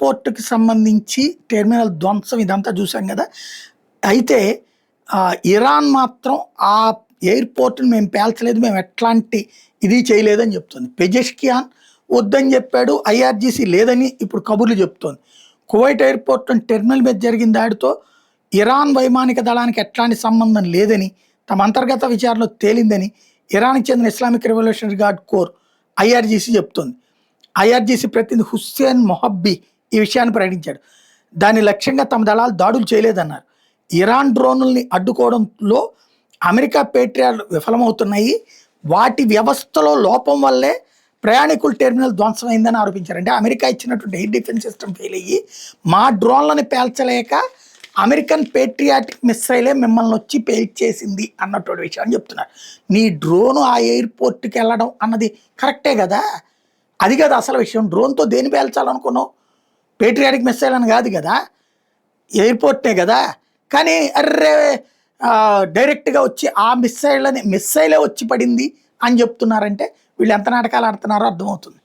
ఎయిర్‌పోర్ట్‌కి సంబంధించి టెర్మినల్ ధ్వంసం ఇదంతా చూసాం గదా! అయితే ఇరాన్ మాత్రం ఆ ఎయిర్‌పోర్ట్‌ని మేము పేల్చలేదు. మేము ఎట్లాంటి ఇది చేయలేదని చెప్తుంది. పెజెష్కియాన్ వద్దని చెప్పాడు. ఐఆర్‌జీసీ లేదని ఇప్పుడు కబుర్లు చెప్తోంది. కువైట్ ఎయిర్‌పోర్ట్ టెర్మినల్ మీద జరిగిన దాడితో ఇరాన్ వైమానిక దళానికి ఎట్లాంటి సంబంధం లేదని, తమ అంతర్గత విచారణలో తేలిందని ఇరాన్‌కి చెందిన Islamic Revolutionary Guard Corps IRGC చెప్తోంది. ఐఆర్‌జీసీ ప్రతినిధి హుస్సేన్ మొహబ్బీ ఈ విషయాన్ని ప్రకటించాడు. దాని లక్ష్యంగా తమ దళాలు దాడులు చేయలేదన్నారు. Iran డ్రోనుల్ని అడ్డుకోవడంలో America పేట్రియాట్లు విఫలమవుతున్నాయి. వాటి వ్యవస్థలో లోపం వల్లే ప్రయాణికుల టెర్మినల్ ధ్వంసమైందని ఆరోపించారు. అంటే అమెరికా ఇచ్చినటువంటి ఎయిర్ డిఫెన్స్ సిస్టమ్ ఫెయిల్ అయ్యి మా డ్రోన్లని పేల్చలేక అమెరికన్ పేట్రియాటిక్ మిస్సైలే మిమ్మల్ని వచ్చి పేల్చేసింది అన్నటువంటి విషయాన్ని చెప్తున్నారు. నీ డ్రోను ఆ ఎయిర్‌పోర్ట్‌కి వెళ్ళడం అన్నది కరెక్టే కదా! అది కదా అసలు విషయం. డ్రోన్‌తో దేన్ని పేల్చాలనుకున్నావు? పేట్రియాటిక్ మిస్సైల్ అని కాదు కదా! ఎయిర్‌పోర్ట్‌నే కదా! కానీ అర్రే డైరెక్ట్‌గా వచ్చి ఆ మిస్సైలే వచ్చి పడింది అని చెప్తున్నారంటే వీళ్ళు ఎంత నాటకాలు ఆడుతున్నారో అర్థమవుతుంది.